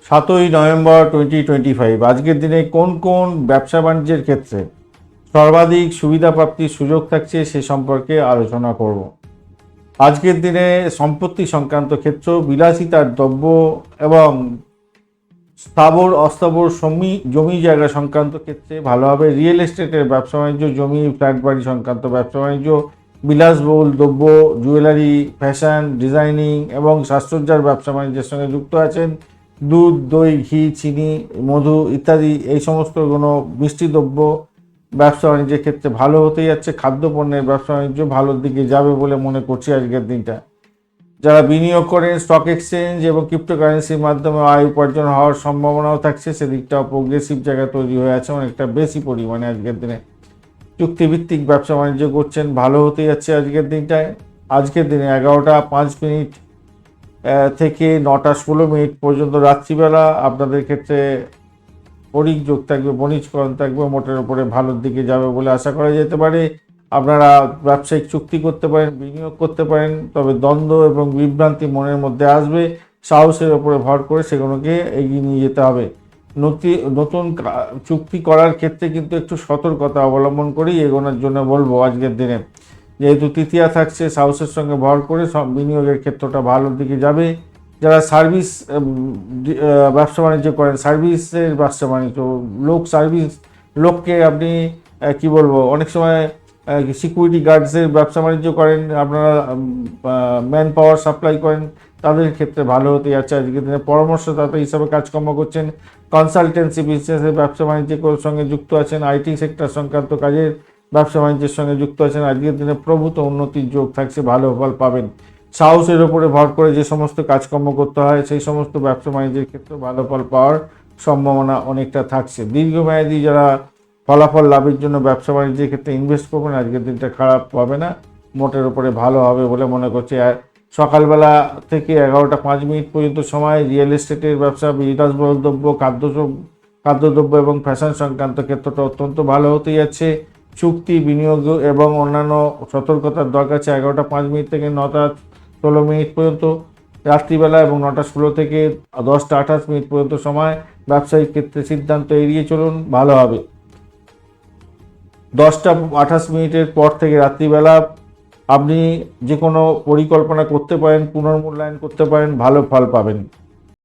7 November 2025 আজকের দিনে কোন কোন ব্যবসা বাণিজ্যের ক্ষেত্রে সর্বাধিক সুবিধা প্রাপ্তির সুযোগ থাকছে সে সম্পর্কে আলোচনা করব। আজকের দিনে সম্পত্তি সংক্রান্ত ক্ষেত্র, বিলাসিতার দ্রব্য এবং স্থাবর অস্থাবর জমি জায়গা সংক্রান্ত ক্ষেত্রে ভালো হবে। রিয়েল এস্টেটের ব্যবসা বাণিজ্য, জমি ফ্ল্যাট বাড়ি সংক্রান্ত ব্যবসা বাণিজ্য, বিলাসবহুল দ্রব্য, জুয়েলারি, ফ্যাশন ডিজাইনিং এবং সাজসজ্জার ব্যবসা বাণিজ্যের সঙ্গে যুক্ত আছেন। দুধ, দই, ঘি, চিনি, মধু ইত্যাদি এই সমস্ত কোনো মিষ্টি দ্রব্য ব্যবসা বাণিজ্যের ক্ষেত্রে ভালো হতেই যাচ্ছে। খাদ্যপণ্যের ব্যবসা বাণিজ্য ভালোর দিকে যাবে বলে মনে করছি আজকের দিনটা। যারা বিনিয়োগ করেন স্টক এক্সচেঞ্জ এবং ক্রিপ্টোকারেন্সির মাধ্যমে আয় উপার্জন হওয়ার সম্ভাবনাও থাকছে, সেদিকটাও প্রোগ্রেসিভ জায়গা তৈরি হয়ে আছে অনেকটা বেশি পরিমাণে আজকের দিনে। চুক্তিভিত্তিক ব্যবসা বাণিজ্য করছেন, ভালো হতে যাচ্ছে আজকের দিনটায়। আজকের দিনে 11টা 5 মিনিট থেকে 9টা 16 মিনিট পর্যন্ত রাত্রিবেলা আপনাদের ক্ষেত্রে বণিক যোগ থাকবে, বণিজকরণ থাকবে, মোটের উপরে ভালোর দিকে যাবে বলে আশা করা যেতে পারে। আপনারা ব্যবসায়িক চুক্তি করতে পারেন, বিনিয়োগ করতে পারেন, তবে দ্বন্দ্ব এবং বিভ্রান্তি মনের মধ্যে আসবে। সাহসের ওপরে ভর করে সেগুলোকে এগিয়ে নিয়ে যেতে হবে। নতুন চুক্তি করার ক্ষেত্রে কিন্তু একটু সতর্কতা অবলম্বন করেই এগোনোর জন্য বলবো আজকের দিনে। যেহেতু তৃতীয়া থাকছে, সাহসের সঙ্গে ভর করে সব বিনিয়োগের ক্ষেত্রটা ভালোর দিকে যাবে। যারা সার্ভিস ব্যবসা বাণিজ্য করেন, সার্ভিসের ব্যবসা বাণিজ্য, লোককে আপনি কি বলবো, অনেক সময় সিকিউরিটি গার্ডসের ব্যবসা বাণিজ্য করেন, আপনারা ম্যান পাওয়ার সাপ্লাই করেন, তাদের ক্ষেত্রে ভালো হতে যাচ্ছে আজকের দিনে। পরামর্শদাতা হিসাবে কাজকর্ম করছেন, কনসালটেন্সি বিজনেসের ব্যবসা বাণিজ্যের সঙ্গে যুক্ত আছেন, আইটি সেক্টর সংক্রান্ত কাজের ব্যবসা বাণিজ্যের সঙ্গে যুক্ত আছেন, আজকের দিনে প্রভূত উন্নতির যোগ থাকছে, ভালো ফল পাবেন। সাহসের ওপরে ভর করে যে সমস্ত কাজকর্ম করতে হয় সেই সমস্ত ব্যবসা বাণিজ্যের ক্ষেত্রে ভালো ফল পাওয়ার সম্ভাবনা অনেকটা থাকছে। দীর্ঘমেয়াদী যারা ফলাফল লাভের জন্য ব্যবসা বাণিজ্যের ক্ষেত্রে ইনভেস্ট করবেন, আজকের দিনটা খারাপ হবে না, মোটের উপরে ভালো হবে বলে মনে করছি। সকালবেলা থেকে 11টা 5 মিনিট পর্যন্ত সময় রিয়েল এস্টেটের ব্যবসা, বিলাসবহুল দ্রব্য, খাদ্যদ্রব্য এবং ফ্যাশন সংক্রান্ত ক্ষেত্রটা অত্যন্ত ভালো হতে যাচ্ছে। চুক্তি, বিনিয়োগ এবং অন্যান্য সতর্কতার দরকার আছে 11টা 5 মিনিট থেকে 9টা 16 মিনিট পর্যন্ত রাত্রিবেলা, এবং 9টা 16 থেকে 10টা 28 মিনিট পর্যন্ত সময় ব্যবসায়িক ক্ষেত্রে সিদ্ধান্ত এড়িয়ে চলুন, ভালো হবে। 10টা 28 মিনিটের পর থেকে রাত্রিবেলা আপনি যে কোনো পরিকল্পনা করতে পারেন, পুনর্মূল্যায়ন করতে পারেন, ভালো ফল পাবেন।